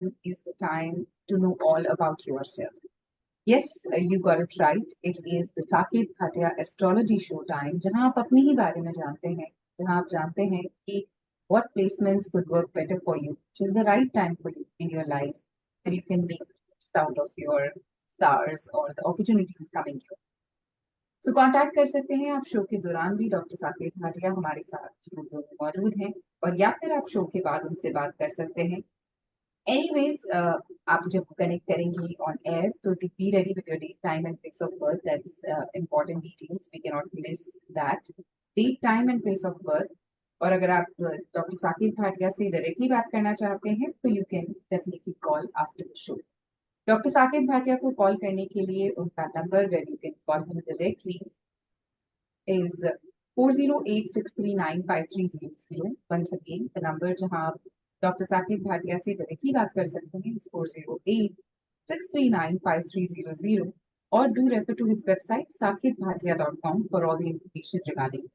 is the time to know all about yourself. Yes, you got it right. It is the Saket Bhatia Astrology Show time, जहाँ आप अपने ही बारे में जानते हैं, जहाँ आप जानते हैं कि what placements could work better for you, which is the right time for you in your life, where you can make the most out of your stars or the opportunities coming your way. So contact कर सकते हैं आप show के दौरान भी doctor Saket Bhatia हमारे साथ studio में मौजूद हैं और या फिर आप शो के बाद उनसे बात कर सकते हैं Anyways, आप जब कनेक्ट करेंगी ऑन एयर तो to be ready with your date, time and place of birth. That's important details. We cannot miss that. Date, time and place of birth. और अगर आप डॉक्टर साकिब भाटिया से डायरेक्टली बात करना चाहते हैं तो you can definitely call after the show. Doctor Saqib Bhatia को कॉल करने के लिए उनका number where you can call him directly is 4086395300. Once again, the number जहां आप डॉक्टर साकिब भाटिया से डायरेक्टली बात कर सकते हैं is 4086395300 or do refer to his website saketbhatia.com for all the information regarding it.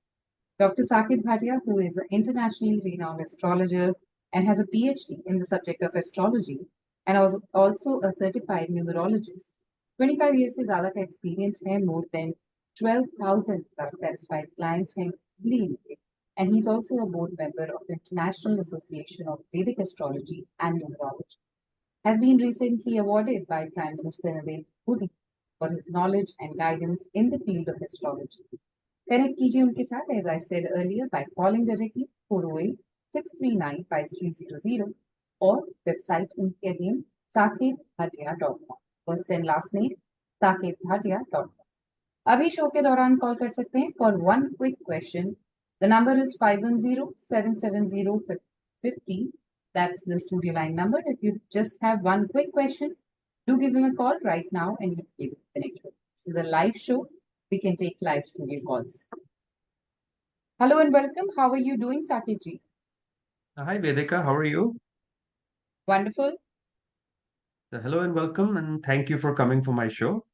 Dr. Saket Bhatia, who is an internationally renowned astrologer and has a PhD in the subject of astrology and was also a certified numerologist. 25 years से ज़्यादा का experience है, more than 12,000 plus satisfied clients हैं globally in India. And he's also a board member of the International Association of Vedic Astrology and Numerology. Has been recently awarded by Prime Minister Narendra Modi for his knowledge and guidance in the field of astrology. Connect कीजिए उनके साथ, as I said earlier, by calling directly 408-639-5300 or website उनके again saketbhatia.com. First and last name saketbhatia.com. अभी show के दौरान call कर सकते हैं for one quick question. The number is 510-770-50. That's the studio line number. If you just have one quick question, do give him a call right now and you'll be able to connect with him. This is a live show. We can take live studio calls. Hello and welcome. How are you doing, Saket ji? Hi, Vedika. How are you? Wonderful. Hello and welcome, and thank you for coming for my show.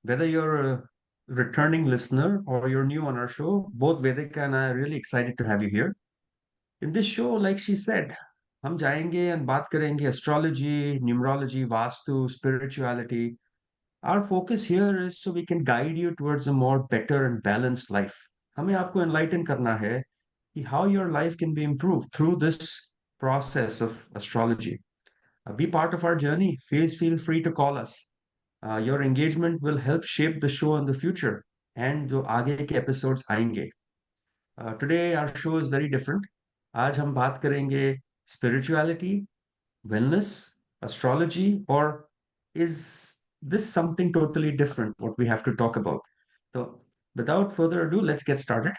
Whether you're a returning listener or you're new on our show, both Vedika and I are really excited to have you here. In this show, like she said, हम जाएंगे and बात करेंगे astrology, numerology, vastu, spirituality. Our focus here is so we can guide you towards a more better and balanced life. हमें आपको enlighten करना है कि how your life can be improved through this process of astrology. Be part of our journey. Feel free to call us. Your engagement will help shape the show in the future and जो आगे के episodes आएंगे. Today our show is very different. आज हम बात करेंगे spirituality, wellness, astrology, or is this something totally different what we have to talk about? So without further ado, let's get started.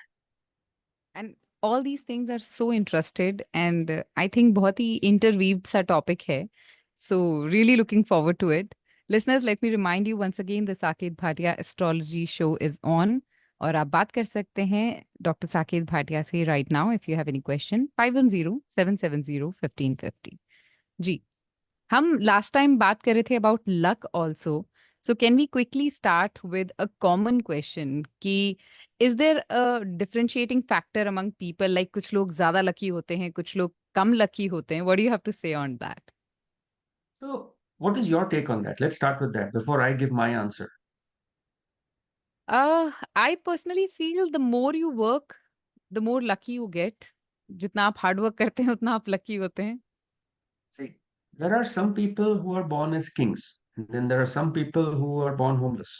And all these things are so interested and I think बहुत ही interweaved सा topic है. So really looking forward to it. Listeners, let me remind you once again, the Saket Bhatia Astrology Show is on. और आप बात कर सकते हैं doctor Saket Bhatia से right now if you have any question 5107701550. जी, हम लास्ट टाइम बात कर रहे थे about luck also. So can we quickly start with a common question कि is there a differentiating factor among people, like कुछ लोग ज्यादा लकी होते हैं, कुछ लोग कम लकी होते हैं. What do you have to say on that? So what is your take on that? Let's start with that before I give my answer. I personally feel the more you work, the more lucky you get. जितना आप hard work करते हैं उतना आप lucky होते हैं. See, there are some people who are born as kings, and then there are some people who are born homeless.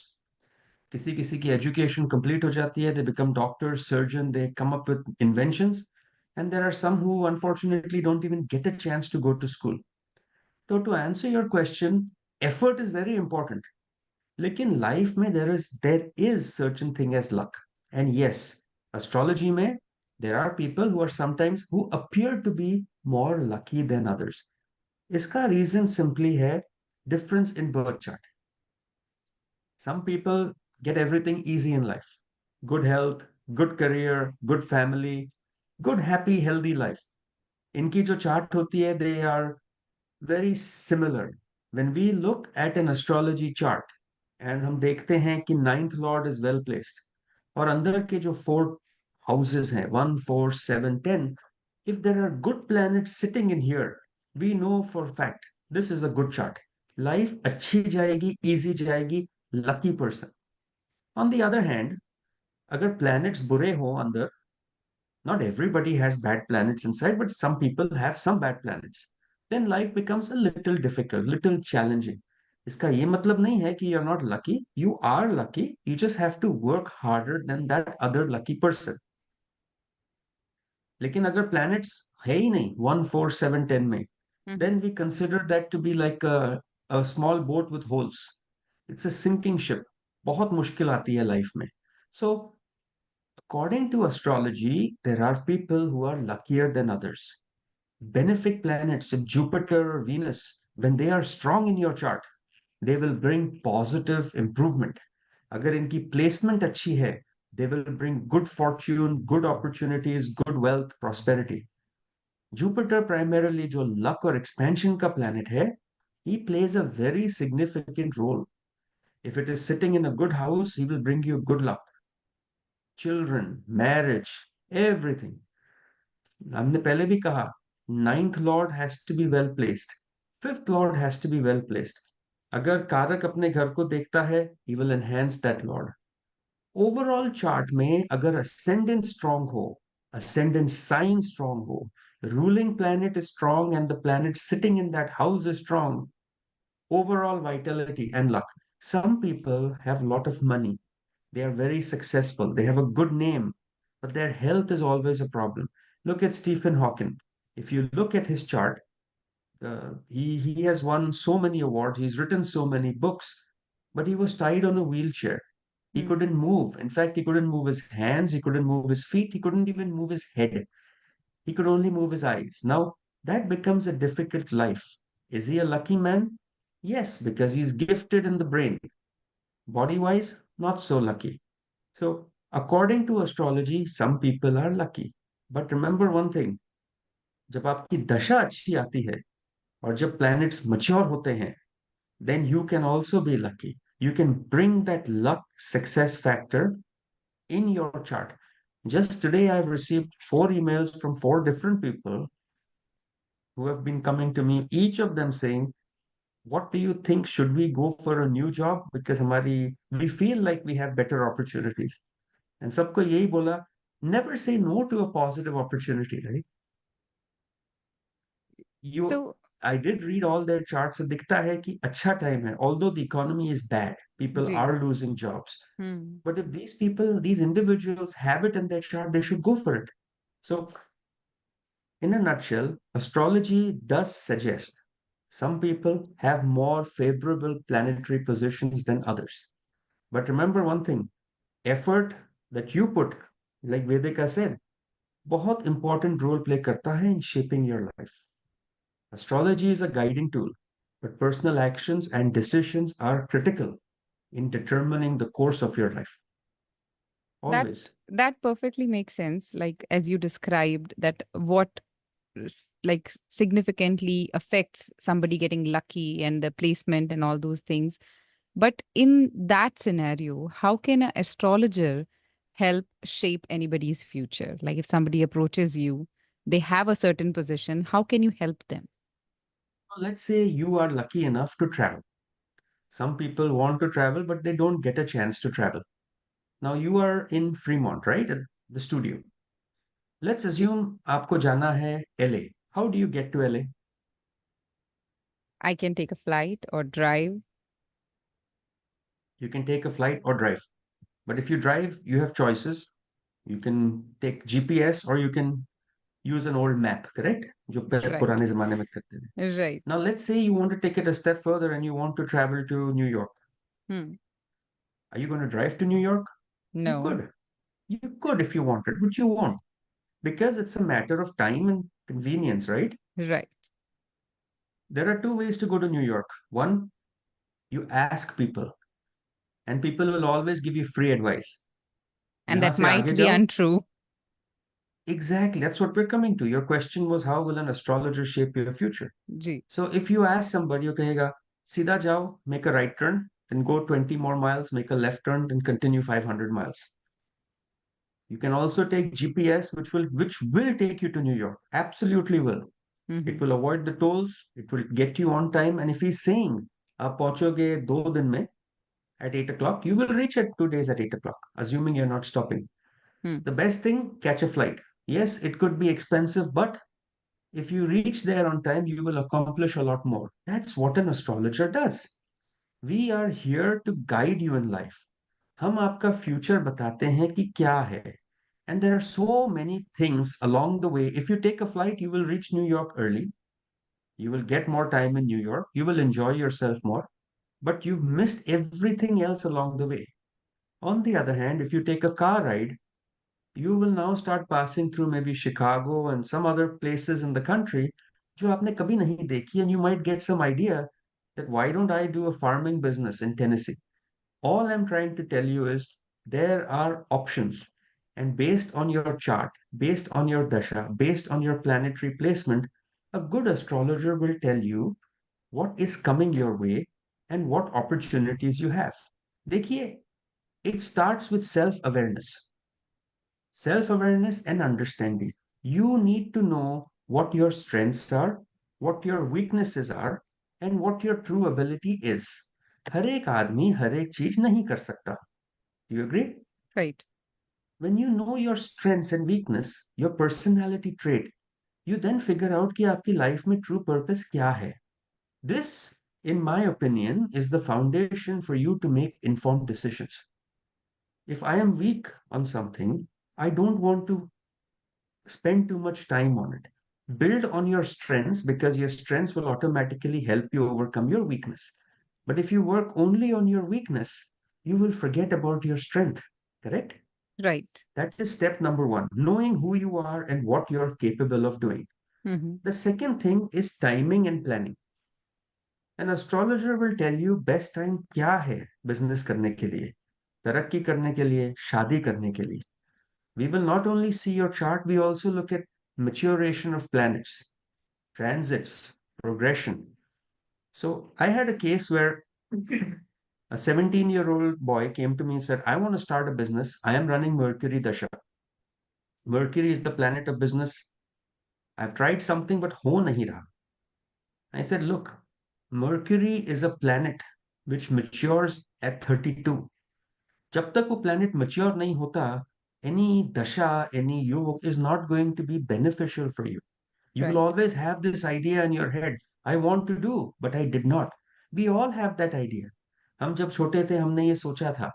किसी किसी की education complete हो जाती है, they become doctors, surgeon, they come up with inventions, and there are some who unfortunately don't even get a chance to go to school. So to answer your question, effort is very important. लेकिन life में there is certain thing as luck. And yes, astrology में there are people who are sometimes who appear to be more lucky than others. इसका reason simply है difference in birth chart. Some people get everything easy in life. Good health, good career, good family, good happy healthy life. इनकी जो chart होती है, they are very similar. When we look at an astrology chart and हम देखते हैं कि ninth lord is well placed और अंदर के जो 4 houses हैं 1, 4, 7, 10, if there are good planets sitting in here, We know for a fact this is a good chart. Life अच्छी जाएगी, easy जाएगी, lucky person. On the other hand, अगर planets बुरे हो अंदर, not everybody has bad planets inside, but some people have some bad planets. Then life becomes a little difficult, little challenging. इसका ये मतलब नहीं है कि you're not lucky. You are lucky. You just have to work harder than that other lucky person. लेकिन अगर planets है ही नहीं 1 4 7 10 में, Mhm. then we consider that to be like a small boat with holes. It's a sinking ship. बहुत मुश्किल आती है life में. So according to astrology, there are people who are luckier than others. Benefic planets, Jupiter or Venus, when they are strong in your chart, they will bring positive improvement. अगर इनकी placement अच्छी है, they will bring good fortune, good opportunities, good wealth, prosperity. Jupiter primarily जो luck और expansion का planet है, he plays a very significant role. If it is sitting in a good house, he will bring you good luck, children, marriage, everything. हमने पहले भी कहा, ninth lord has to be well placed, fifth lord has to be well placed. अगर कारक अपने घर को देखता है, he will enhance that lord. Overall chart में अगर ascendant strong हो, ascendant sign strong हो, ruling planet is strong and the planet sitting in that house is strong, overall vitality and luck. Some people have a lot of money. They are very successful. They have a good name, but their health is always a problem. Look at Stephen Hawking. If you look at his chart, he has won so many awards. He's written so many books, but he was tied on a wheelchair. He Hmm. couldn't move. In fact, he couldn't move his hands. He couldn't move his feet. He couldn't even move his head. He could only move his eyes. Now, that becomes a difficult life. Is he a lucky man? Yes, because he's gifted in the brain. Body wise, not so lucky. So, according to astrology, some people are lucky. But remember one thing, जब आपकी दशा अच्छी आती है और जब planets mature होते हैं, then you can also be lucky. You can bring that luck success factor in your chart. Just today, I've received 4 emails from 4 different people who have been coming to me, each of them saying, what do you think? Should we go for a new job? Because we feel like we have better opportunities. And सबको यही बोला, never say no to a positive opportunity, right? You, So, I did read all their charts. So दिखता है कि अच्छा time है. Although the economy is bad, people ji. are losing jobs. Hmm. But if these people, these individuals have it in their chart, they should go for it. So, in a nutshell, astrology does suggest some people have more favorable planetary positions than others. But remember one thing, effort that you put, like Vedika said, बहुत important role play करता है in shaping your life. Astrology is a guiding tool, but personal actions and decisions are critical in determining the course of your life. That Always. that perfectly makes sense. Like as you described, that what like significantly affects somebody getting lucky and the placement and all those things. But in that scenario, how can an astrologer help shape anybody's future? Like if somebody approaches you, they have a certain position, how can you help them? Let's say you are lucky enough to travel. Some people want to travel, but they don't get a chance to travel. Now you are in Fremont, right? At the studio. Let's Ji, assume आपको जाना है LA. How do you get to LA? I can take a flight or drive. You can take a flight or drive. But if you drive, you have choices. You can take GPS or you can use an old map, correct? जो Right. पुराने जमाने में करते थे. Right. Now let's say you want to take it a step further and you want to travel to New York. Hmm. Are you going to drive to New York? You No. could. You could if you wanted, but you won't. Because it's a matter of time and convenience, right? Right. There are two ways to go to New York. One, you ask people, and people will always give you free advice. And यहाँ that से आगे might be जाओ. untrue. Exactly, that's what we're coming to. Your question was how will an astrologer shape your future? Ji. So if you ask somebody, you कहेगा सीधा जाओ, make a right turn, then go 20 more miles, make a left turn, then continue 500 miles. You can also take GPS, which will take you to New York. Absolutely will. It Mm-hmm. will avoid the tolls. It will get you on time. And if he's saying, आप पहुंचोगे 2 दिन में at 8 o'clock, you will reach at 2 days at 8 o'clock, assuming you're not stopping. Hmm. The best thing, catch a flight. Yes, it could be expensive, but if you reach there on time, you will accomplish a lot more. That's what an astrologer does. We are here to guide you in life. हम आपका future बताते हैं कि क्या है. And there are so many things along the way. If you take a flight, you will reach New York early. You will get more time in New York. You will enjoy yourself more. But you've missed everything else along the way. On the other hand, if you take a car ride, you will now start passing through maybe Chicago and some other places in the country जो आपने कभी नहीं देखी, and you might get some idea that why don't I do a farming business in Tennessee? All I'm trying to tell you is there are options, and based on your chart, based on your dasha, based on your planetary placement, a good astrologer will tell you what is coming your way and what opportunities you have. देखिए, it starts with self-awareness. Self-awareness and understanding. You need to know what your strengths are, what your weaknesses are, and what your true ability is. हर एक आदमी हर एक चीज नहीं कर सकता. Do you agree? Right. When you know your strengths and weakness, your personality trait, you then figure out कि आपकी life में true purpose क्या है. This, in my opinion, is the foundation for you to make informed decisions. If I am weak on something, I don't want to spend too much time on it. Build on your strengths because your strengths will automatically help you overcome your weakness. But if you work only on your weakness, you will forget about your strength. Correct? Right. That is step number one, knowing who you are and what you're capable of doing. Mm-hmm. The second thing is timing and planning. An astrologer will tell you best time क्या है business करने के लिए, तरक्की करने के लिए, शादी करने के लिए. We will not only see your chart, we also look at maturation of planets, transits, progression. So I had a case where a 17-year-old boy came to me and said, I want to start a business. I am running Mercury Dasha. Mercury is the planet of business. I've tried something, but ho nahi raha. I said, look, Mercury is a planet which matures at 32. जब तक वो planet mature नहीं होता, any dasha, any yoga is not going to be beneficial for you. You will Right. always have this idea in your head, I want to do, but I did not. We all have that idea. हम जब छोटे थे हमने ये सोचा था,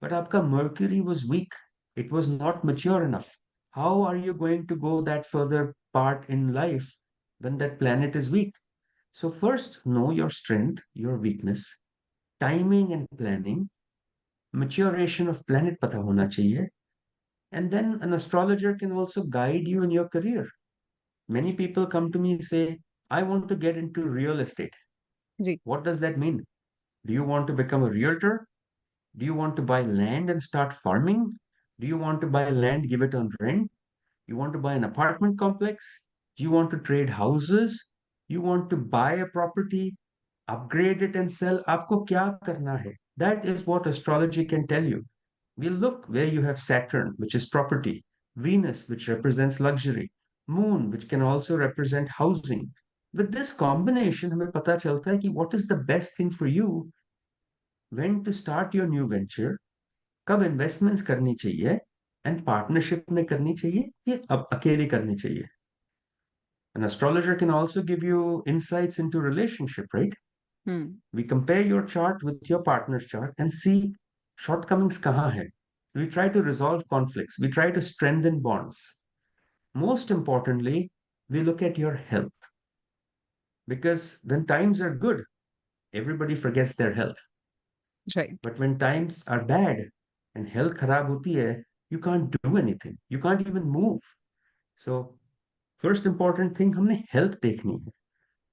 but आपका Mercury was weak. It was not mature enough. How are you going to go that further part in life when that planet is weak? So first, know your strength, your weakness, timing and planning, maturation of planet पता होना चाहिए, and then an astrologer can also guide you in your career. Many people come to me and say, I want to get into real estate. Ji. What does that mean? Do you want to become a realtor? Do you want to buy land and start farming? Do you want to buy land, give it on rent? You want to buy an apartment complex? Do you want to trade houses? You want to buy a property, upgrade it and sell? आपको क्या करना है? That is what astrology can tell you. We'll look where you have Saturn, which is property, Venus, which represents luxury, Moon, which can also represent housing. With this combination, हमें पता चलता है कि what is the best thing for you, when to start your new venture, कब investments करनी चाहिए, and partnership में करनी चाहिए, या अब अकेले करनी चाहिए. An astrologer can also give you insights into relationship, right? Hmm. We compare your chart with your partner's chart and see shortcomings kahan hai. We try to resolve conflicts. We try to strengthen bonds. Most importantly, we look at your health because when times are good, everybody forgets their health. Right. But when times are bad and health kharab hoti hai, you can't do anything. You can't even move. So, first important thing, हमने health देखनी है.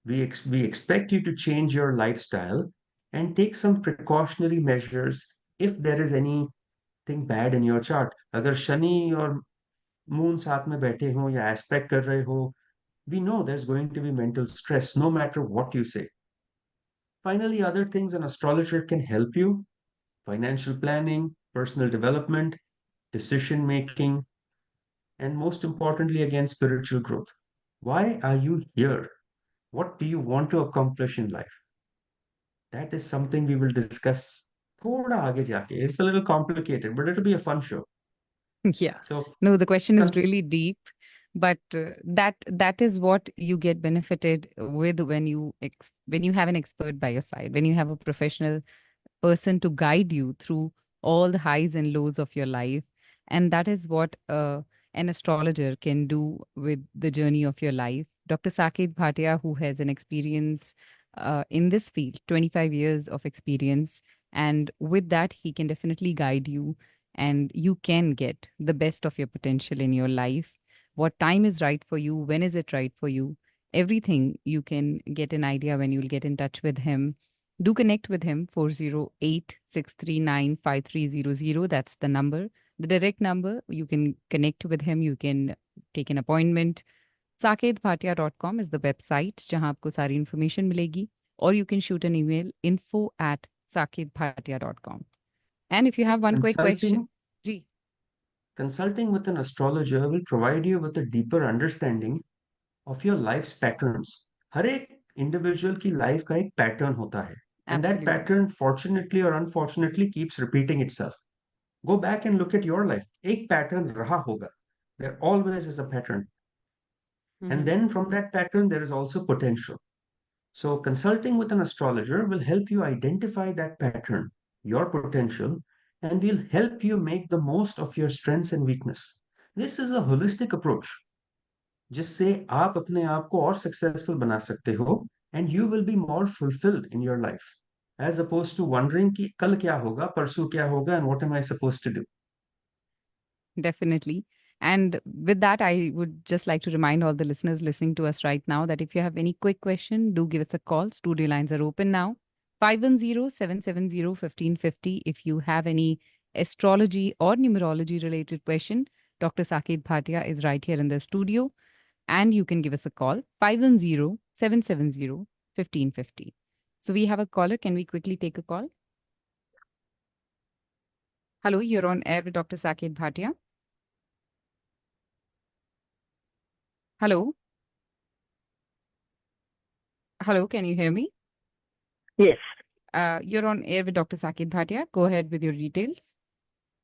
We expect you to change your lifestyle and take some precautionary measures if there is anything bad in your chart. अगर शनि और moon साथ में बैठे हो या एस्पेक्ट कर रहे हो, we know there's going to be mental stress no matter what you say. Finally, other things an astrologer can help you: financial planning, personal development, decision making, and most importantly, again, spiritual growth. Why are you here? What do you want to accomplish in life? That is something we will discuss थोड़ा आगे जाके. It's a little complicated, but it'll be a fun show. Yeah. So, No, the question is cons- really deep, but that is what you get benefited with when when you have an expert by your side, when you have a professional person to guide you through all the highs and lows of your life. And that is what an astrologer can do with the journey of your life. Dr. Saket Bhatia, who has an experience in this field, 25 years of experience, and with that, he can definitely guide you and you can get the best of your potential in your life. What time is right for you? When is it right for you? Everything you can get an idea when you'll get in touch with him. Do connect with him, 408-639-5300. That's the number, the direct number. You can connect with him. You can take an appointment. saketbhatia.com is the website जहाँ आपको सारी information मिलेगी. Or you can shoot an email, info@saketbhatia.com. And if you so have one quick question, consulting Ji, consulting with an astrologer will provide you with a deeper understanding of your life's patterns. हर एक individual की life का एक pattern होता है. And that absolutely. pattern, fortunately or unfortunately, keeps repeating itself. Go back and look at your life. एक pattern रहा होगा. There always is a pattern. And Mhm. then from that pattern, there is also potential. So consulting with an astrologer will help you identify that pattern, your potential, and will help you make the most of your strengths and weakness. This is a holistic approach जिससे आप अपने आप को और successful बना सकते हो and you will be more fulfilled in your life as opposed to wondering कि कल क्या होगा परसों क्या होगा and what am I suppose to do. Definitely. And with that, I would just like to remind all the listeners listening to us right now that if you have any quick question, do give us a call. Studio lines are open now. 510-770-1550. If you have any astrology or numerology related question, Dr. Saket Bhatia is right here in the studio. And you can give us a call, 510-770-1550. So we have a caller. Can we quickly take a call? Hello, you're on air with Dr. Saket Bhatia. Hello. Hello, can you hear me? Yes. You're on air with Dr. Saket Bhatia. Go ahead with your details.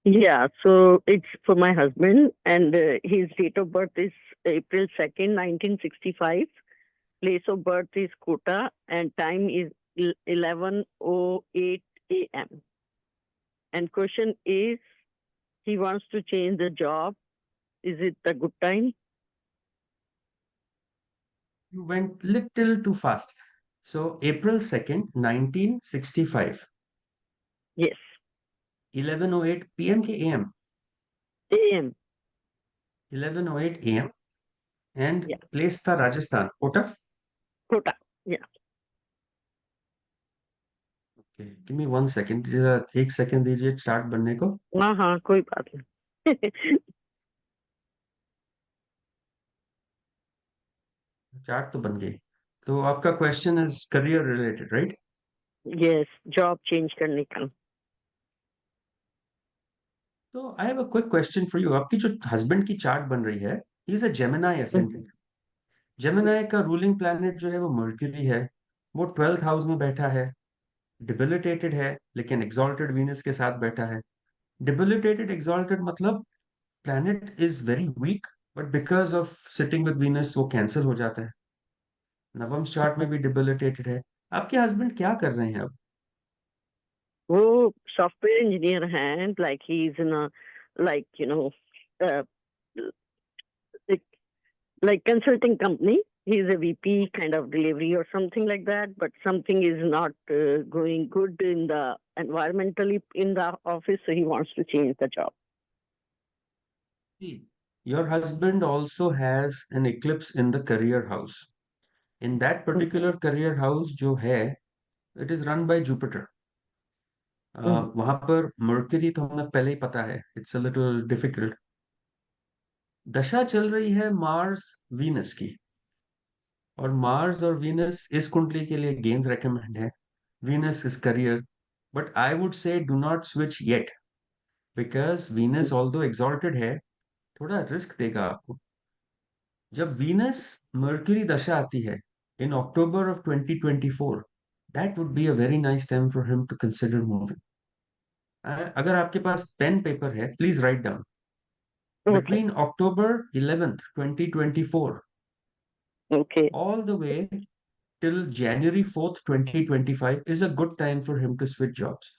Yeah. So it's for my husband, and his date of birth is April 2nd, 1965. Place of birth is Kota, and time is 11:08 a.m. And question is, he wants to change the job. Is it a good time? You went little too fast. So April 2nd, 1965, Yes. 11:08 p.m. के am, A.M. 11:08 am, and Yeah. place था Rajasthan, Kota. Kota. Yeah. Okay, give me 1 second. जरा एक second दीजिए chart बनने को. हाँ, कोई बात नहीं. चार्ट तो बन गई. तो आपका question is career related, right? Yes. Job change करने का. तो I have a quick question for you. आपकी जो हस्बैंड की चार्ट बन रही है, he is a Gemini ascendant. Gemini का रूलिंग प्लैनेट जो है वो मर्क्यूरी है. वो 12th हाउस में बैठा है. डिबिलिटेटेड है लेकिन एक्सॉल्टेड वीनस के साथ बैठा है. डिबिलिटेटेड एक्सॉल्टेड मतलब planet is very weak, but because of sitting with Venus वो कैंसिल हो जाता है. नवम चार्ट में भी डिबिलिटेटेड है. आपके हस्बैंड क्या कर रहे हैं अब? वो सॉफ्टवेयर इंजीनियर हैं, like he's in a, like, uh, like, like consulting company. He's a VP kind of delivery or something like that, but something is not going good in the environmentally in the office, so he wants to change the job. See, your husband also has an eclipse in the career house. In that particular career house जो है, it is run by Jupiter. वहां पर mercury तो हमें पहले ही पता है, it's a little difficult. दशा चल रही है मार्स वीनस की, और मार्स और वीनस इस कुंडली के लिए गेन्स रेकमेंड है. Venus is career, but I would say do not switch yet, because Venus although exalted है, थोड़ा रिस्क देगा आपको. जब वीनस मर्क्यूरी दशा आती है in October of 2024, that would be a very nice time for him to consider moving. अगर आपके पास पेन पेपर है, please write down. Okay. Between October 11th, 2024, Okay. all the way till January 4th, 2025 is a good time for him to switch jobs.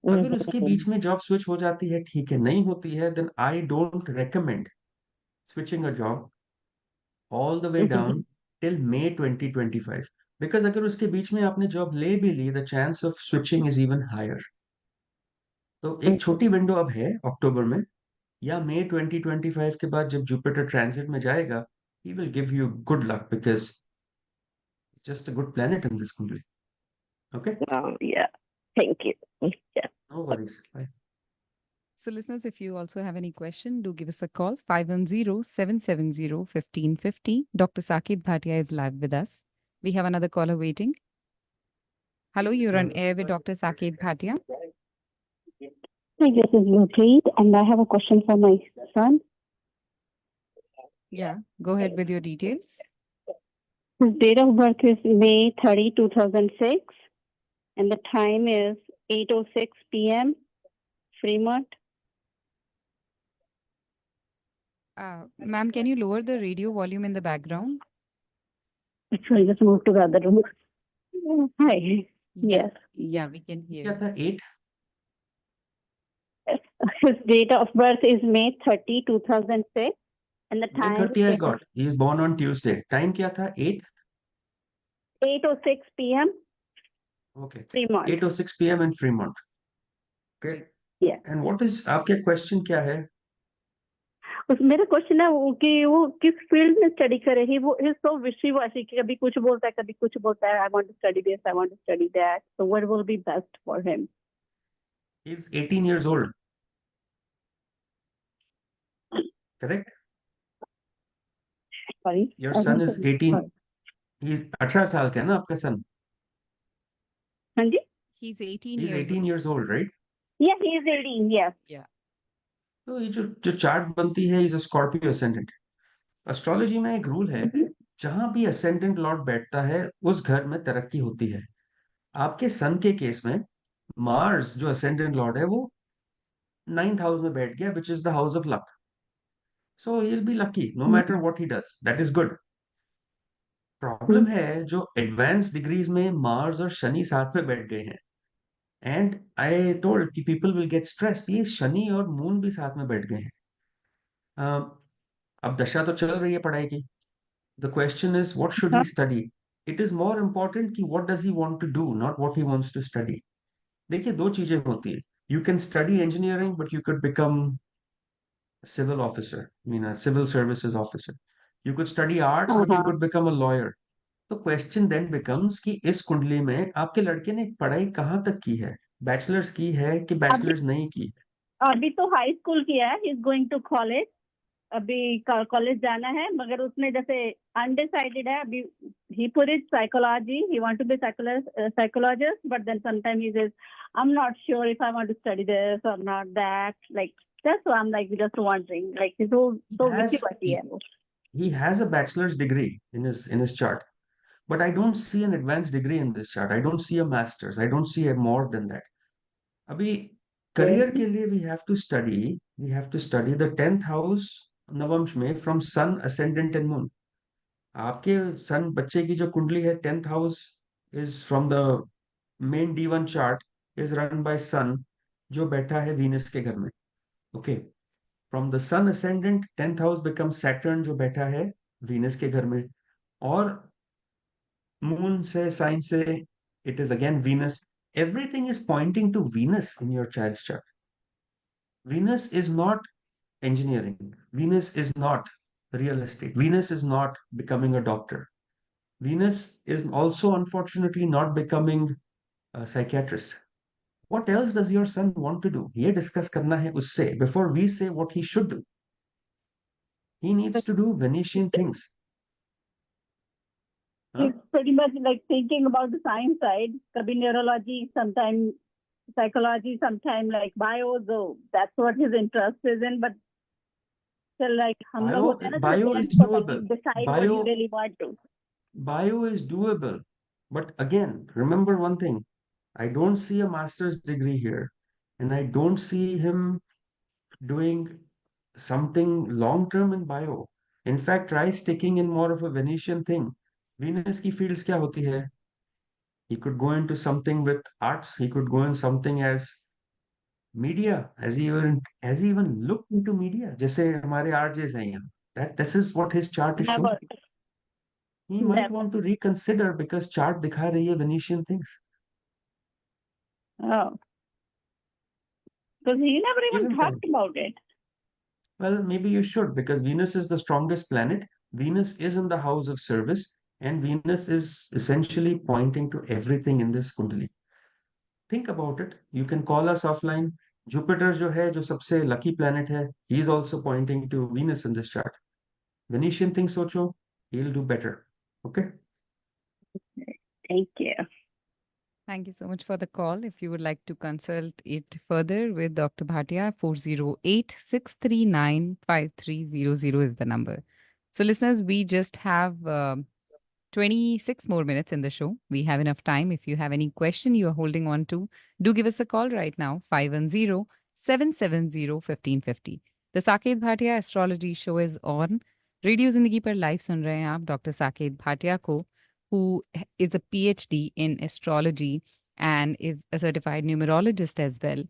अगर उसके बीच में job switch हो जाती है, ठीक है, नहीं होती है, then I don't recommend switching a job all the way down till May 2025. Because अगर उसके बीच में आपने जॉब ले भी ली, the chance of switching is even higher. तो एक छोटी विंडो अब है अक्टूबर में या मई 2025 के बाद जब जुपिटर ट्रांजिट में जाएगा, he will give you good luck because it's just a good planet in this country. Okay? Yeah. Thank you. Yeah. No worries. Bye. So, listeners, if you also have any question, do give us a call 510-770-1550. Dr. Saket Bhatia is live with us. We have another caller waiting. Hello, you're on air with Dr. Saket Bhatia. Hi, this is Gurpreet, and I have a question for my son. Yeah, go ahead with your details. His date of birth is May 30, 2006, and the time is 8:06 p.m. Fremont. Ma'am, can you lower the radio volume in the background? Sorry, just move to the other room. Hi. Yes. Yeah, we can hear क्या you. था 8? His date of birth is May 30, 2006, and the May time 30 I is got. He is born on Tuesday. Time क्या था? 8? 8:06 p.m. Okay. Fremont. 8:06 p.m. in Fremont. Okay. Yeah. And what is आपके question क्या है? मेरा question है वो कि वो किस फील्ड में स्टडी करेगी. वो इज सो विशी-वाशी कि कभी कुछ बोलता है, कभी कुछ बोलता है. I want to study this, I want to study that. So what will be best for him? He's 18 years old. Correct? Sorry. Your son is 18. He's 18 साल का है ना आपका son? हाँ जी. He's 18 He's years 18 years old, right? Yeah, he is 18. Yes. Yeah. तो ये जो chart बनती है is a Scorpio ascendant. Astrology में एक रूल है, जहां भी असेंडेंट लॉर्ड बैठता है उस घर में तरक्की होती है. आपके सन के केस में मार्स जो असेंडेंट लॉर्ड है वो 9th हाउस में बैठ गया, which is the house of luck. So he will be lucky no matter what he does. That is good. Problem है जो एडवांस डिग्रीज में मार्स और शनि साथ में बैठ गए हैं. एंड आई टोल्ड कि पीपल विल गेट स्ट्रेस. ये शनि और मून भी साथ में बैठ गए हैं. अब दशा तो चल रही है पढ़ाई की. The question is what should he study. It is more important कि what does he want to do, not what he wants to study. देखिए दो चीजें होती है. You can study engineering but you could become civil officer, I mean a civil services officer. You could study arts but you could become a lawyer. तो question then becomes कि इस कुंडली में आपके लड़के ने पढ़ाई कहाँ तक की है, बैचलर्स की है कि बैचलर्स नहीं की. अभी तो हाई स्कूल किया है. He is going to college. अभी कॉलेज जाना है, मगर उसने जैसे अनडिसाइडेड है अभी. He put it psychology. He want to be psychologist, but then sometime he says I am not sure if I want to study this और not that. Like that's why I am like just wondering. Like he so wishy washy है वो. He has a bachelor's degree in his chart, but I don't see an advanced degree in this chart. I don't see a master's. I don't see a more than that. अभी career के लिए we have to study the 10th house नवंश में from sun ascendant and moon. आपके सन बच्चे की जो कुंडली है 10th house is from the main D1 chart is run by sun जो बैठा है वीनस के घर में. Okay. From the sun ascendant 10th house becomes Saturn जो बैठा है वीनस के घर में. और मून से साइन से it is again Venus. Everything is pointing to Venus in your child's chart. Venus is not engineering. Venus is not real estate. Venus is not becoming a doctor. Venus is also unfortunately not becoming a psychiatrist. What else does your son want to do? ये discuss करना है उससे before we say what he should do. He needs to do Venetian things. He's pretty much like thinking about the science side. Kabhi neurology, sometime psychology, sometime like bio. So that's what his interest is in. But So like हम लोग होते हैं ना Bio जैसे is so like you doable. decide what you Bio really want to. Bio is doable. But again, remember one thing. I don't see a master's degree here, and I don't see him doing something long term in bio. In fact, try sticking in more of a Venetian thing. Venus की fields क्या होती है? He could go into something with arts. He could go in something as media. Has he even looked into media? जैसे हमारे RJs हैं यहाँ. That this is what his chart is Never, showing. He might never. want to reconsider because chart दिखा रही है Venetian things. Oh, because he never Give even him time. talked about it. Well, maybe you should because Venus is the strongest planet. Venus is in the house of service, and Venus is essentially pointing to everything in this Kundali. Think about it. You can call us offline. Jupiter जो है जो सबसे lucky planet है, he is also pointing to Venus in this chart. Venetian thing सोचो, he'll do better. Okay? Thank you. Thank you so much for the call. If you would like to consult it further with Dr. Bhatia, 408-639-5300 is the number. So, listeners, we just have 26 more minutes in the show. We have enough time. If you have any question you are holding on to, do give us a call right now, 510-770-1550. The Saket Bhatia Astrology Show is on. Radio जिंदगी पर live सुन रहे हैं आप doctor Saket Bhatia को, who is a PhD in astrology and is a certified numerologist as well.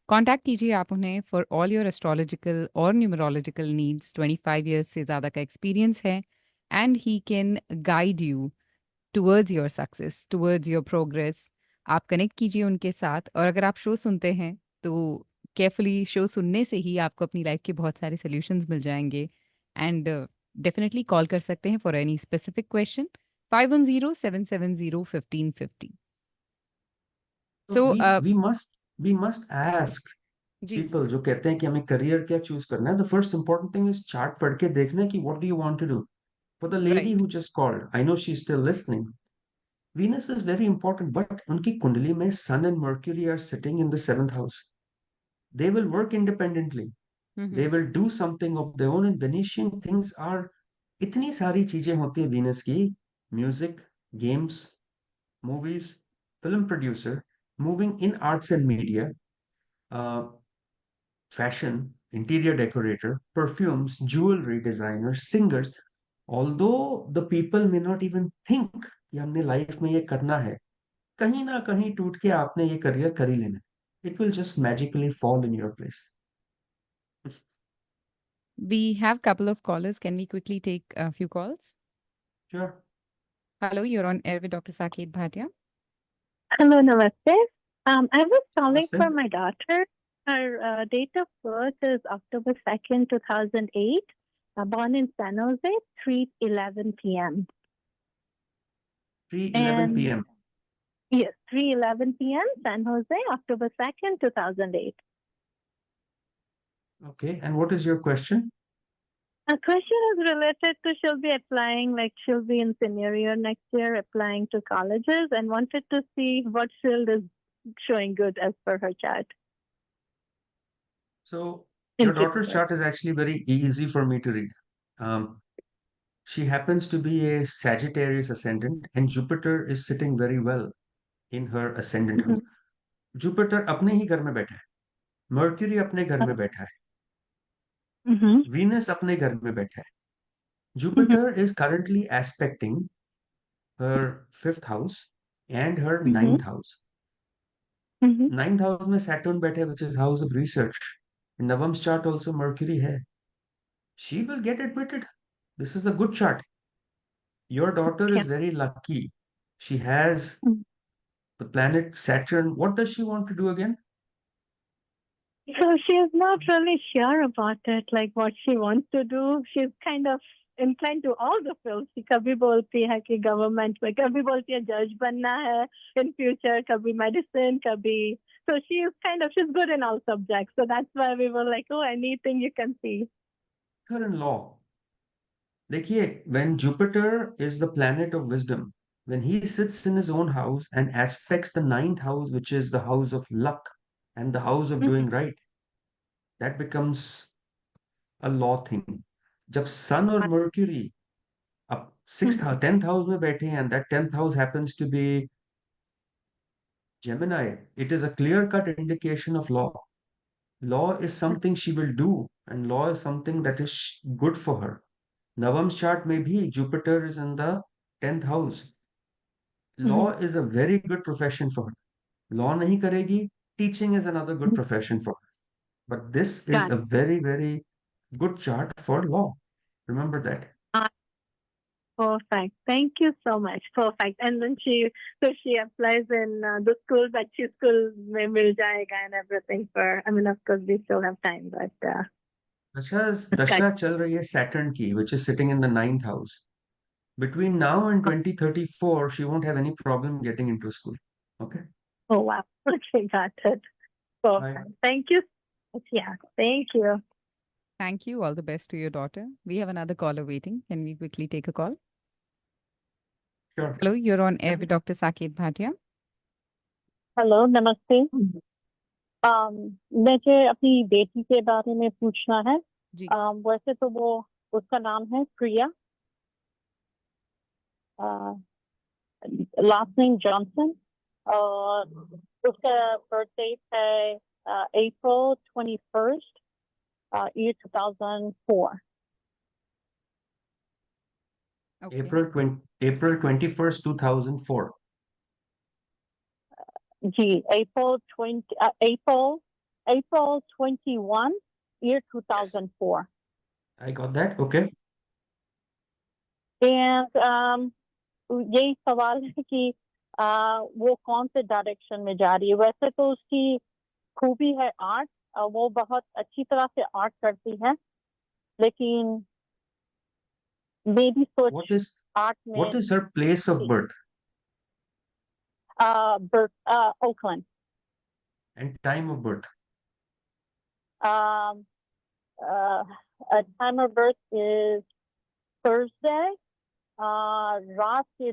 Contact कीजिए आप उन्हें for all your astrological or numerological needs. 25 years से ज़्यादा का experience है and he can guide you towards your success, towards your progress. आप connect कीजिए उनके साथ और अगर आप शो सुनते हैं तो केयरफुली शो सुनने से ही आपको अपनी लाइफ के बहुत सारे सॉल्यूशंस मिल जाएंगे एंड डेफिनेटली कॉल कर सकते हैं for any specific question 5107701550. So so we must ask जी people जो कहते हैं कि हमें career क्या choose करना है. The first important thing is chart पढ़ के देखना है कि what do you want to do. For the lady right who just called, I know she's still listening. Venus is very important, but उनकी कुंडली में Sun and Mercury are sitting in the seventh house. They will work independently. They will do something of their own. And Venetian things are इतनी सारी चीजें होती है Venus की, music, games, movies, film producer, moving in arts and media, fashion, interior decorator, perfumes, jewelry designer, singers. Although the people may not even think कि हमने life में ये करना है, कहीं ना कहीं टूट के आपने ये करियर कर ही लेना है. It will just magically fall in your place. we have couple of callers. Can we quickly take a few calls? Sure. Hello, you're on air with Dr. Saket Bhatia. Hello, namaste. I was calling Namaste. for my daughter. Her date of birth is October 2nd, 2008. Born in San Jose, 3:11 p.m. 3:11 And p.m. yes, 3:11 p.m. San Jose, October 2nd, 2008. Okay. And what is your question? A question is related to she'll be applying, like she'll be in senior year next year, applying to colleges, and wanted to see what field is showing good as per her chart. So In your daughter's future. chart is actually very easy for me to read. She happens to be a Sagittarius ascendant, and Jupiter is sitting very well in her ascendant house. Jupiter अपने ही घर में बैठा है, Mercury अपने घर में बैठा है, Mm-hmm. Venus अपने घर में बैठा है. Jupiter is currently aspecting her fifth house and her ninth house. Mm-hmm. Ninth house में Saturn बैठा है, which is house of research. In Navam's chart also Mercury है. She will get admitted. This is a good chart. Your daughter Okay. is very lucky. She has the planet Saturn. What does she want to do again? So she's not really sure about it, like what she wants to do. She's kind of inclined to all the fields. She कभी बोलती है कि government में, कभी बोलती है judge बनना है in future, कभी medicine, कभी. So she's good in all subjects. So that's why we were like, oh, anything you can see. Her in law. देखिए, when Jupiter is the planet of wisdom, when he sits in his own house and aspects the ninth house, which is the house of luck and the house of doing right, that becomes a law thing. जब sun और Mercury अब 6th 10th house में बैठे हैं, and that 10th house happens to be Gemini, it is a clear-cut indication of law. Law is something she will do, and law is something that is good for her. Navam's chart may be Jupiter is in the 10th house. Law is a very good profession for her. Law nahi karegi, teaching is another good profession for her. But this is Got a very, very good chart for law. Remember that. it. Perfect. Thank you so much. Perfect. And then she applies in the school, but she school में मिल जाएगा and everything for. I mean, of course, we still have time, but Dasha chal rahi hai Saturn ki, which is sitting in the 9th house. Between now and 2034, she won't have any problem getting into school. Okay? oh wow. Okay, got it. Perfect. Thank you. Yeah. Thank you. Thank you. All the best to your daughter. We have another caller waiting. Can we quickly take a call? Sure. Hello, you're on air with Dr. Saket Bhatia. Hello नमस्ते मुझे अपनी बेटी के बारे में पूछना है जी वैसे तो वो उसका नाम है प्रिया लास्ट नेम जॉनसन और उसका बर्थ डेट है अप्रैल 21st year 2004 Okay. April 21st, 2004. Ji April 21 year 2004 I got that. Okay. and यही सवाल है कि वो कौन से डायरेक्शन में जा रही है वैसे तो उसकी खूबी है आर्ट वो बहुत अच्छी तरह से आर्ट करती है लेकिन मेरी सोच आर्ट में What is her place of birth birth Oakland and time of birth? Time of birth is Thursday रात के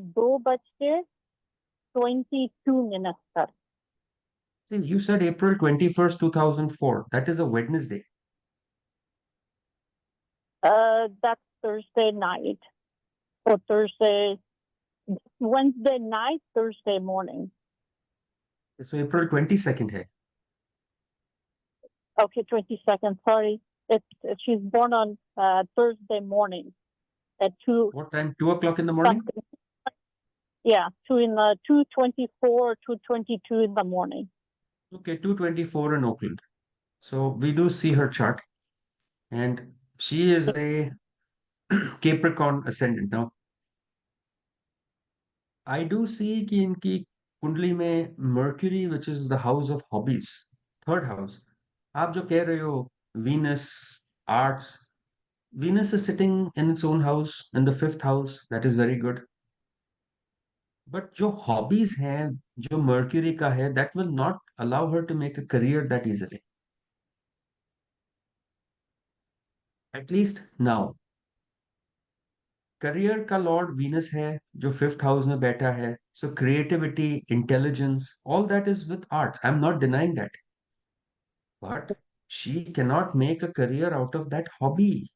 2:22 पर See, you said April 21st, 2004. That is a Wednesday. That's Thursday night or Wednesday night, Thursday morning. So April 22nd hai. Okay, 22nd. Sorry, she's born on Thursday morning at 2. What time? 2 o'clock in the morning? Yeah, 2:24, 2:22 in the morning. Okay, 2:24 in Oakland. So we do see her chart, and she is a Capricorn ascendant. Now, I do see कि इनकी कुंडली में Mercury, which is the house of hobbies, third house. आप जो कह रहे हो Venus, arts, Venus is sitting in its own house in the 5th house. That is very good. But जो hobbies हैं, जो Mercury का है, that will not allow her to make a career that easily. At least now. Career का Lord Venus है जो 5th house में बैठा है सो creativity intelligence all that is with arts I am not denying that but she cannot make a career out of that hobby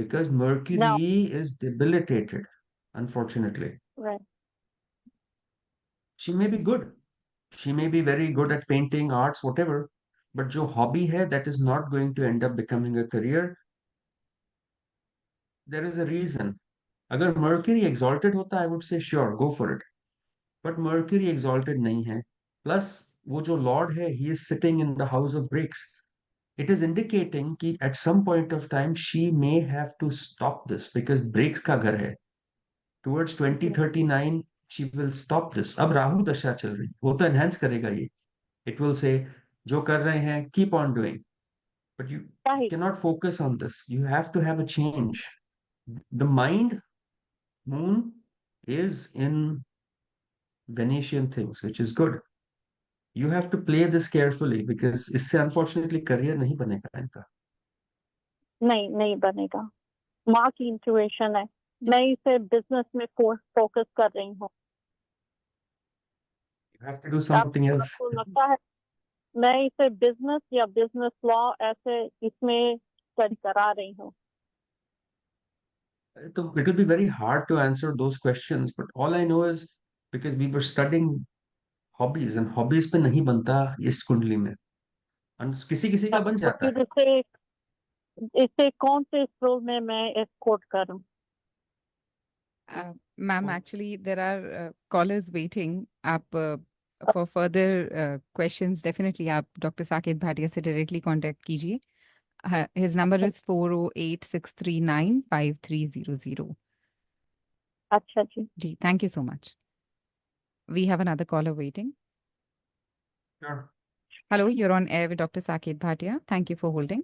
because Mercury No. is debilitated, unfortunately. Right. She may be good. She may be very good at painting, arts, whatever. But जो hobby है, that is not going to end up becoming a career. There is a reason. अगर Mercury exalted होता, I would say sure, go for it. But Mercury exalted नहीं है. Plus, वो जो Lord है, he is sitting in the house of breaks. It is indicating कि at some point of time she may have to stop this because breaks का घर है. Towards 2039, she will stop this. अब राहु दशा चल रही, वो तो enhance करेगा ये. It will say, जो कर रहे हैं, keep on doing. But you Right. cannot focus on this. You have to have a change. The mind, moon, is in Venetian things, which is good. You have to play this carefully because इससे unfortunately career नहीं बनेगा इनका. नहीं बनेगा माँ की इंट्यूएशन है मैं इसे बिजनेस में फोकस कर रही हूँ You have to do something else. आपको लगता है मैं इसे बिजनेस या बिजनेस लॉ ऐसे इसमें स्टडी करा रही हूँ। So it will be very hard to answer those questions, but all I know is because we were studying hobbies and hobbies पे नहीं बनता इस कुंडली में, और किसी किसी का बन तो जाता फिर है। इसे कौन से स्कूल में मैं एस्कॉर्ट करूँ? Ma'am, और actually, there are callers waiting. आप for further questions, definitely आप Dr. Saket Bhatia से directly contact कीजिए. His number is 408-639-5300. अच्छा जी। जी, thank you so much. We have another caller waiting. Sure. Hello, you're on air with Dr. Saket Bhatia. Thank you for holding.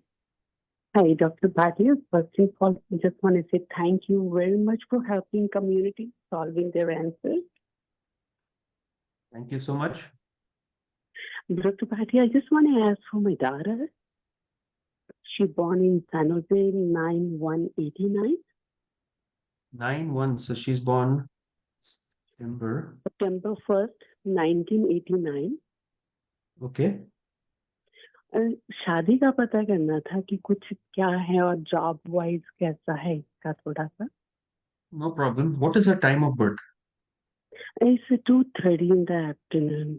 Hi, Dr. Bhatia. First of all, I just want to say thank you very much for helping community solving their answers. Thank you so much. Dr. Bhatia, I just want to ask for my daughter. She born in San Jose 9/1/89, 9/1, so she's born September. September 1st, 1989. Okay. शादी का पता करना था कि कुछ क्या है और जॉब वाइज कैसा है इसका थोड़ा सा. No problem. What is her time of birth? It's 2:30 in the afternoon.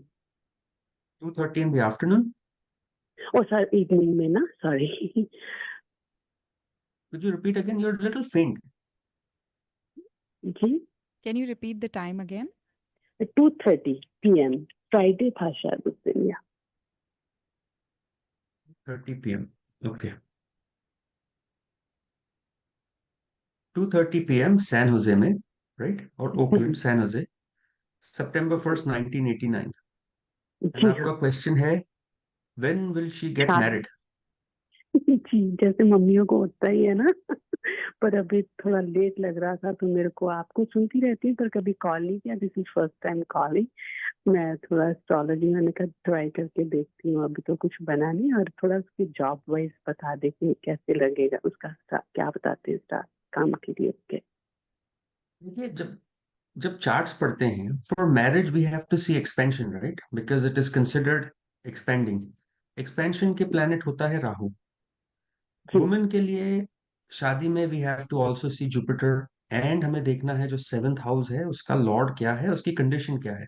2:30 in the afternoon? Oh, sorry, evening में ना, sorry. Could you repeat again? You're a little faint. Ji. Can you repeat the time again? 2:30 p.m. Friday था शायद उस दिन या. 30 p.m. Okay. 2:30 p.m. San Jose में, right? Or Oakland, San Jose. September 1st, 1989. And जी आपका हाँ. question है, when will she get शादी. married? जी, जैसे मम्मियों को होता ही है ना. पर अभी थोड़ा लेट लग रहा था तो मेरे को, आपको सुनती रहती हूँ पर कभी कॉल नहीं किया. This is first time calling. मैं थोड़ा एस्ट्रोलॉजी मैंने कहा ट्राई करके देखती हूँ. अभी तो कुछ बना नहीं, और थोड़ा उसकी जॉब वाइज बता दे कि कैसे लगेगा उसका. क्या बताते हैं स्टार्ट काम के लिए उसके. देखिए, जब जब चार्ट्स पढ़ते हैं, for marriage we have to see expansion, right? Because it is considered expending. Expansion के प्लैनेट होता है राहु. जी. वुमेन के लिए शादी में we have to also see Jupiter, and हमें देखना है जो 7th हाउस है उसका लॉर्ड क्या है, उसकी कंडीशन क्या है.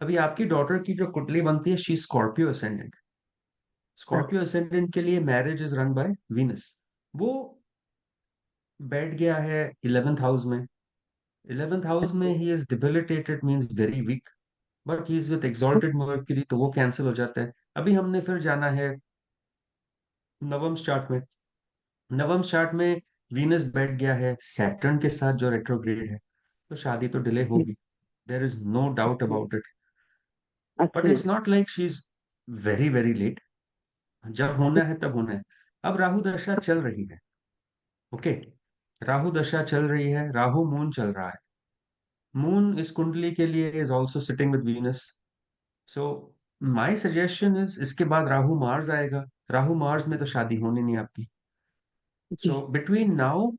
अभी आपकी डॉटर की जो कुंडली बनती है, she Scorpio ascendant. Scorpio ascendant के लिए marriage is run by Venus. वो बैठ गया है 11th हाउस में. 11th हाउस में he is debilitated, means very weak. But he is with exalted mercury, तो वो कैंसिल हो जाता है. अभी हमने फिर जाना है नवम चार्ट में. नवम चार्ट में वीनस बैठ गया है सैटर्न के साथ जो रेट्रोग्रेड है, तो शादी तो डिले होगी. There is no doubt about it. But अच्छा. It's not like she is very very late. जब होना है तब होना है. अब राहु दशा चल रही है. ओके. राहु दशा चल रही है, राहु मून चल रहा है. मून इस कुंडली के लिए is also sitting with Venus. So my suggestion is, इसके बाद राहु मार्स आएगा. राहु मार्स में तो शादी होनी नहीं आपकी. जी. So between now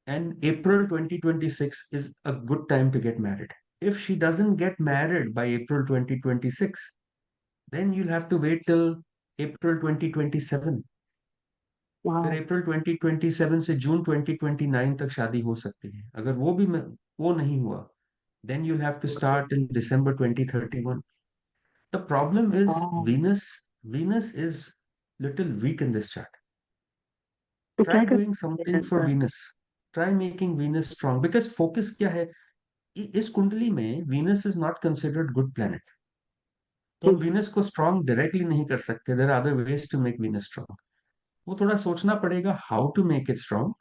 and April 2026 is a good time to get married. If she doesn't get married by April 2026, then you'll have to wait till April 2027. फिर वाह. अप्रैल 2027 से जून 2029 तक शादी हो सकती है. अगर वो नहीं हुआ, then you'll have to start in December 2031. The problem is Venus is little weak in this chart. तो क्या Try कर doing सकते हैं something for sir? Venus. Try making Venus strong, because focus क्या है, इस कुंडली में Venus is not considered good planet. तो जी. हम वीनस को स्ट्रांग डायरेक्टली नहीं कर सकते. There are other ways to make Venus strong. वो थोड़ा सोचना पड़ेगा how to make it strong,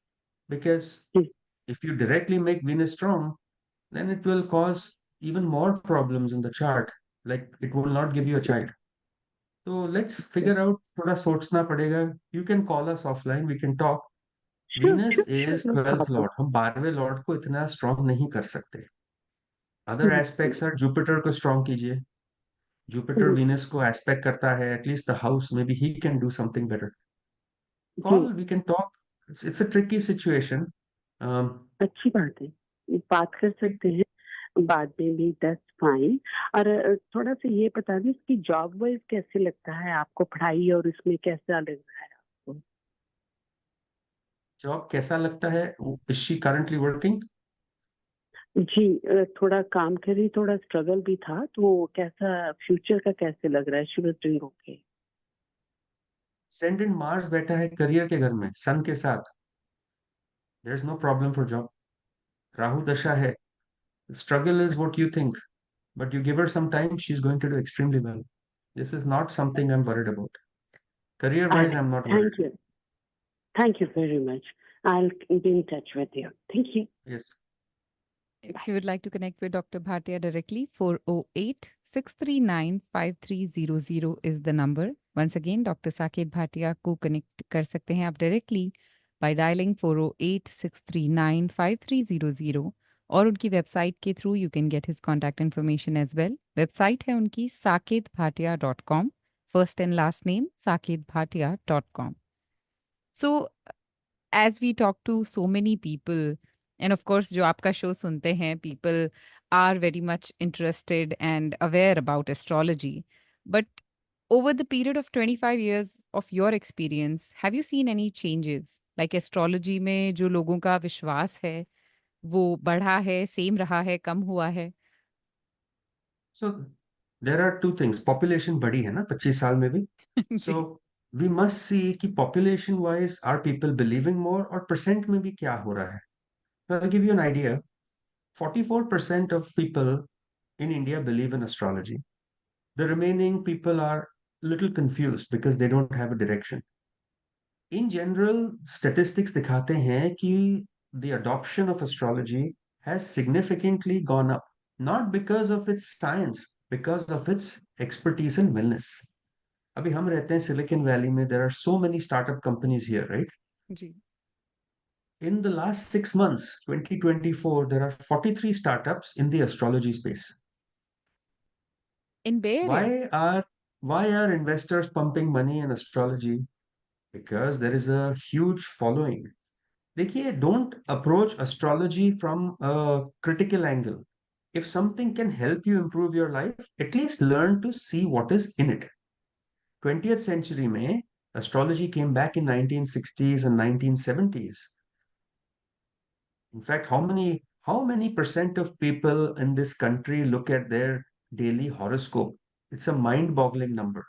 because जी. If you directly make Venus strong, then it will cause even more problems in the chart, like it will not give you a child. So let's figure out, थोड़ा सोचना पड़ेगा. You can call us offline, we can talk. Sure Venus sure sure, is no 12th problem. lord. हम 12वें Lord को इतना strong नहीं कर सकते. Other aspects are Jupiter को स्ट्रांग कीजिए. जुपिटर वीनस को एस्पेक्ट करता है, at least the house, maybe he can do something better. जी. Call, we can talk. It's a tricky situation. अच्छी बात है, ये बात कर सकते हैं बाद में भी. That's fine. और थोड़ा सा ये बता दें इसकी जॉब वाइज कैसे लगता है आपको, पढ़ाई और इसमें कैसा लग रहा है आपको? जॉब कैसा लगता है? Is she currently working? जी थोड़ा काम कर रही, थोड़ा स्ट्रगल भी था, तो कैसा फ्यूचर का कैसे लग रहा है? She was doing okay. Send in Mars बैठा है करियर के घर में सन के साथ, there is no problem for job. Rahu दशा है, struggle is what you think, but you give her some time, she's going to do extremely well. This is not something I'm worried about. Career wise, I'm not worried. Thank you, thank you very much. I will be in touch with you. Thank you. Yes. If you would like to connect with Dr. Bhatia directly, 408 639 5300 is the number. Once again, Dr. Saket Bhatia को connect कर सकते हैं आप directly by dialing 408 639 5300 और उनकी website के through you can get his contact information as well. Website है उनकी saketbhatia.com, first and last name saketbhatia.com. So as we talk to so many people, and of course जो आपका show सुनते हैं, people are very much interested and aware about astrology, but over the period of 25 years of your experience, have you seen any changes? Like astrology में जो लोगों का विश्वास है वो बढ़ा है, सेम रहा है, कम हुआ है? So there are two things. Population बढ़ी है ना 25 साल में भी. जी So we must see कि population wise are people believing more और percent में भी क्या हो रहा है. I'll give you an idea. 44% of people in India believe in astrology. The remaining people are a little confused because they don't have a direction. In general, statistics दिखाते हैं कि the adoption of astrology has significantly gone up, not because of its science, because of its expertise in wellness. अभी हम रहते हैं Silicon Valley में, there are so many startup companies here, right? Ji In the last 6 months, 2024, there are 43 startups in the astrology space. in Bay Area. Why are investors pumping money in astrology? Because there is a huge following. देखिए, don't approach astrology from a critical angle. If something can help you improve your life, at least learn to see what is in it. 20th century में astrology came back in 1960s and 1970s. In fact, how many percent of people in this country look at their daily horoscope? It's a mind-boggling number.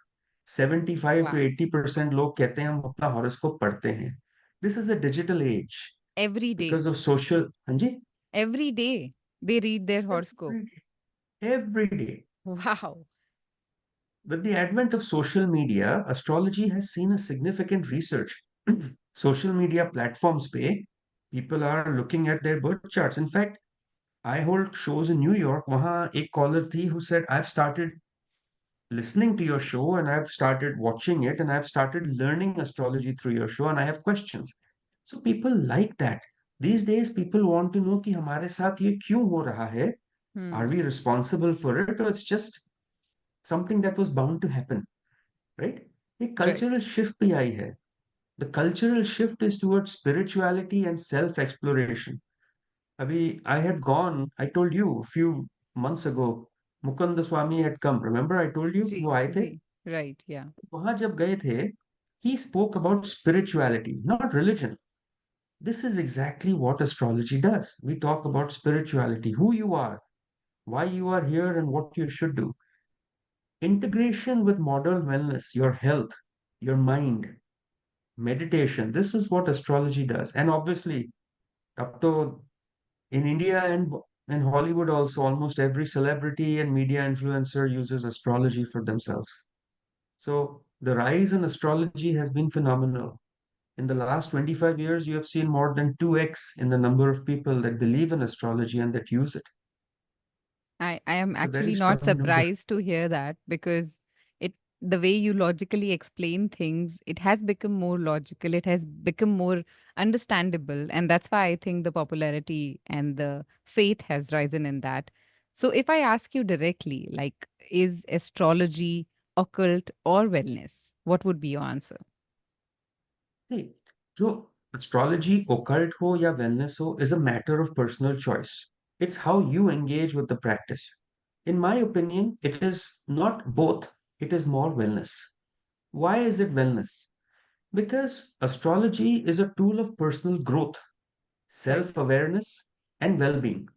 75 to Wow. 80% लोग कहते हैं हम अपना horoscope पढ़ते हैं. This is a digital age Every day. because of social. हाँ जी? Every day they read their horoscope. Every day. Every day. Wow. With the advent of social media, astrology has seen a significant research. Social media platforms पे people are looking at their birth charts. In fact, I hold shows in New York. वहाँ एक caller थी who said, I've started listening to your show and I've started watching it and I've started learning astrology through your show and I have questions. So people like that. These days, people want to know कि हमारे साथ ये क्यों हो रहा है? Are we responsible for it, or it's just something that was bound to happen, right? A Right. cultural shift भी आई है. The cultural shift is towards spirituality and self-exploration. Abhi, I told you a few months ago, Mukunda Swami had come. Remember, I told you जी वो आए थे? जी right, yeah. वहां जब गए थे, he spoke about spirituality, not religion. This is exactly what astrology does. We talk about spirituality, who you are, why you are here, and what you should do. Integration with modern wellness, your health, your mind, meditation. This is what astrology does. And obviously, up to in India and in Hollywood also, almost every celebrity and media influencer uses astrology for themselves. So the rise in astrology has been phenomenal. In the last 25 years, you have seen more than 2x in the number of people that believe in astrology and that use it. I am It's a very actually not strong number. surprised to hear that because it the way you logically explain things, it has become more logical, it has become more understandable, and that's why I think the popularity and the faith has risen in that. So if I ask you directly, like, is astrology occult or wellness, what would be your answer? See, जो astrology, occult हो या wellness हो is a matter of personal choice. It's how you engage with the practice. In my opinion, it is not both. It is more wellness. Why is it wellness? Because astrology is a tool of personal growth, Right. self-awareness, and well-being.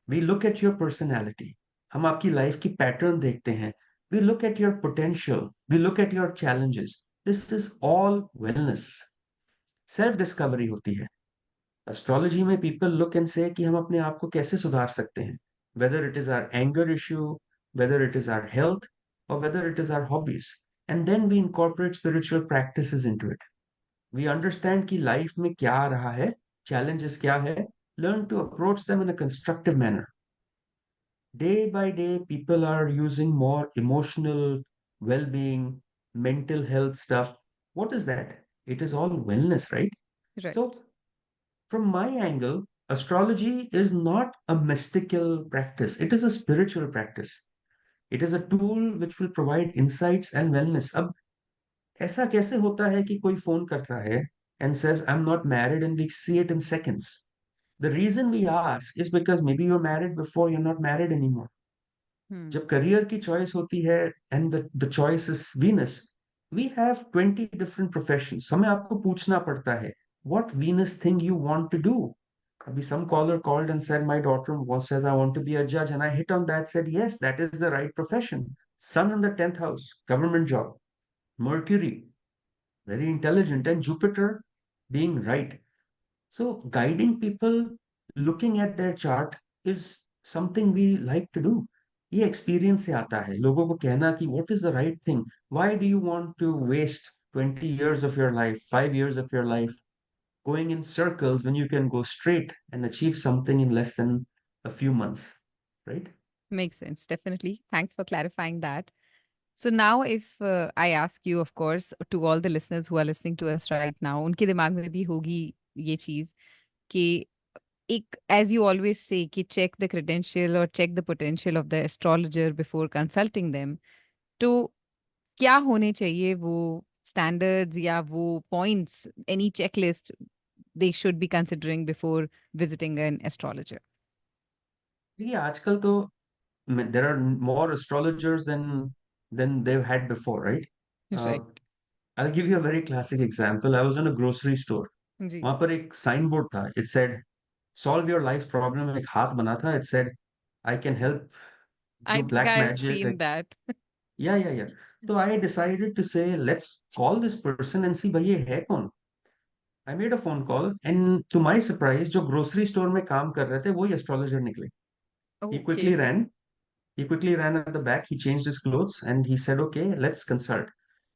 We look at your personality. हम आपकी life की pattern देखते हैं. We look at your potential. We look at your challenges. This is all wellness. Self discovery होती है. Astrology में people look and से कि हम अपने आप को कैसे सुधार सकते हैं, whether it is our anger issue, whether it is our health, और whether it is our hobbies. And then we incorporate spiritual practices into it. We understand कि लाइफ में क्या आ रहा है, challenges क्या है, learn to approach them in a constructive manner. Day by day, people are using more emotional well-being, mental health stuff. What is that? It is all wellness, right? Right. So, from my angle, astrology is not a mystical practice, it is a spiritual practice. It is a tool which will provide insights and wellness. अब ऐसा कैसे होता है कि कोई phone करता है and says, I'm not married, and we see it in seconds? The reason we ask is because maybe you're married before, you're not married anymore. Hmm. जब करियर की चॉइस होती है and the choice is Venus, we have 20 different professions. हमें आपको पूछना पड़ता है what Venus thing you want to do. अभी some caller called and said my daughter says I want to be a judge, and I hit on that, said yes, that is the right profession. Sun in the 10th house, government job. Mercury, very intelligent, and Jupiter being right. So guiding people, looking at their chart, is something we like to do. ये experience से आता है लोगों को कहना कि what is the right thing. Why do you want to waste 20 years of your life, 5 years of your life going in circles when you can go straight and achieve something in less than a few months, right? Makes sense. Definitely. Thanks for clarifying that. So now if I ask you, of course, to all the listeners who are listening to us right now, उनके दिमाग में भी होगी ये चीज कि एक, as you always say, कि check the credential or check the potential of the astrologer before consulting them. तो क्या होने चाहिए वो standards या वो points, any checklist they should be considering before visiting an astrologer? देखिए आजकल तो there are more astrologers than they've had before, right? uh, Right. I'll give you a very classic example. I was in a grocery store. जी. वहां पर एक sign board था. It said solve your life problem. एक हाथ बना था. It said I can help I do think black I've magic. seen that. या तो I decided to say let's call this person and see भाई ये है कौन. I made a phone call and to my surprise जो grocery store में काम कर रहे थे वही एस्ट्रोलॉजर निकले. He Okay. Quickly rain he quickly ran at the back. He changed his clothes and he said, okay, let's consult.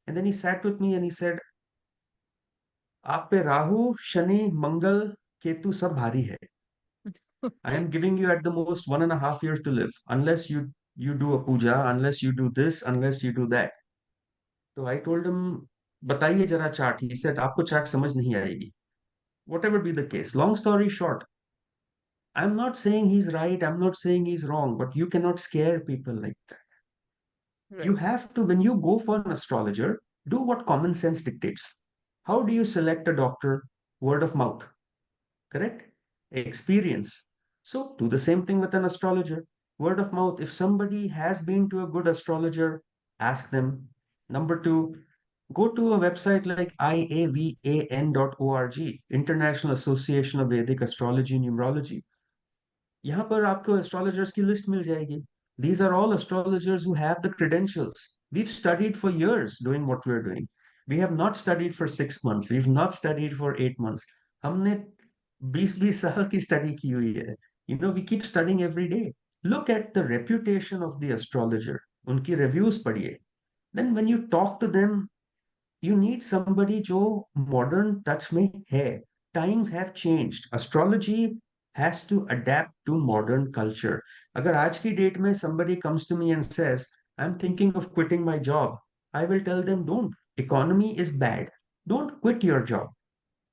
And then he sat with me and he said, आप पे राहु शनि मंगल केतु सब भारी है. I Okay. am giving you at the most 1.5 years to live, unless you do a puja, unless you do this, unless you do that. So I told him, बताइए जरा chart. He said, आपको chart समझ नहीं आएगी. Whatever be the case. Long story short, I'm not saying he's right, I'm not saying he's wrong, but you cannot scare people like that. You Right. have to, when you go for an astrologer, do what common sense dictates. How do you select a doctor? Word of mouth, correct? Experience. So do the same thing with an astrologer. Word of mouth. If somebody has been to a good astrologer, ask them. Number two, go to a website like iavan.org, International Association of Vedic Astrology and Numerology. यहाँ पर आपको astrologers की list मिल जाएगी. These are all astrologers who have the credentials. We've studied for years doing what we're doing. We have not studied for 6 months. We've not studied for 8 months. हमने 20-20 साल की study की हुई है. You know, we keep studying every day. Look at the reputation of the astrologer. उनकी reviews पढ़िए. Then when you talk to them, you need somebody जो modern touch में है. Times have changed. Astrology has to adapt to modern culture. अगर आज की date में somebody comes to me and says, I'm thinking of quitting my job, I will tell them, don't. Economy is bad. Don't quit your job.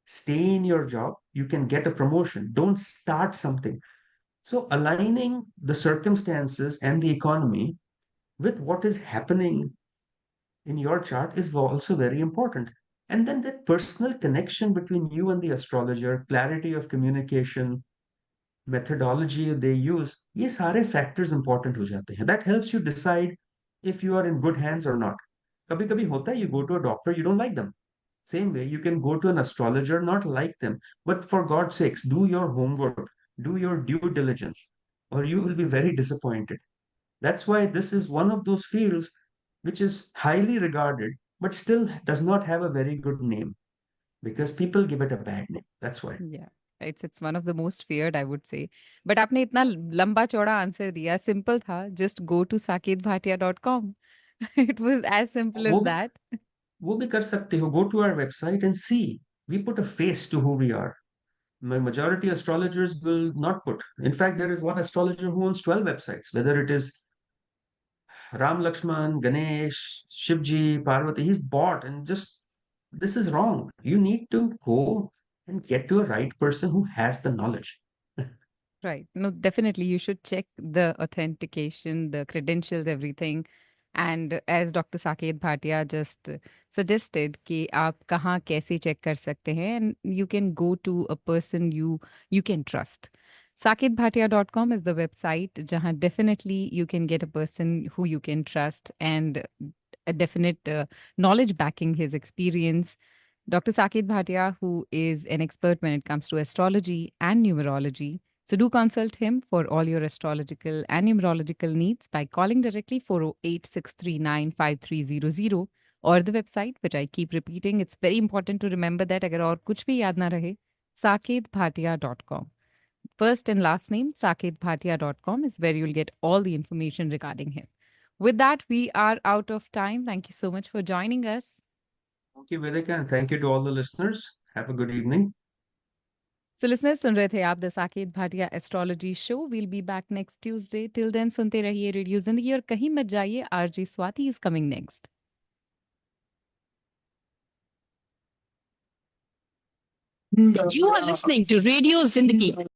Stay in your job. You can get a promotion. Don't start something. So aligning the circumstances and the economy with what is happening in your chart is also very important. And then the personal connection between you and the astrologer, clarity of communication, methodology they use, ये सारे factors important हो जाते हैं. That helps you decide if you are in good hands or not. कभी कभी होता है you go to a doctor, you don't like them. Same way, you can go to an astrologer, not like them, but for God's sakes, do your homework, do your due diligence, or you will be very disappointed. That's why this is one of those fields which is highly regarded, but still does not have a very good name because people give it a bad name. That's why. Yeah, it's one of the most feared, I would say. But आपने इतना लंबा चौड़ा answer दिया, simple था, just go to saketbhatia.com. It was as simple वो as भी that. वो भी कर सकते हो. Go to our website and see. We put a face to who we are. My majority astrologers will not put. In fact, there is one astrologer who owns 12 websites, whether it is Ram Lakshman, Ganesh, Shivji, Parvati. He's bought and just, this is wrong. You need to go and get to a right person who has the knowledge. Right. No, definitely you should check the authentication, the credentials, everything. And as Dr. Saket Bhatia just suggested कि आप कहाँ कैसे check कर सकते हैं, and you can go to a person you can trust. Saketbhatia.com is the website जहाँ definitely you can get a person who you can trust and a definite knowledge backing his experience. Dr. Saket Bhatia, who is an expert when it comes to astrology and numerology. So do consult him for all your astrological and numerological needs by calling directly 408-639-5300 or the website, which I keep repeating. It's very important to remember that agar aur kuch bhi yaad na rahe, saketbhatia.com. First and last name, saketbhatia.com is where you'll get all the information regarding him. With that, we are out of time. Thank you so much for joining us. Thank you, Vedika, and thank you to all the listeners. Have a good evening. So listeners, सुन रहे थे आप the Saket Bhatia astrology show. We'll be back next Tuesday. Till then, सुनते रहिए radio जिंदगी और कहीं मत जाइए. RJ Swati is coming next. You are listening to Radio Zindagi.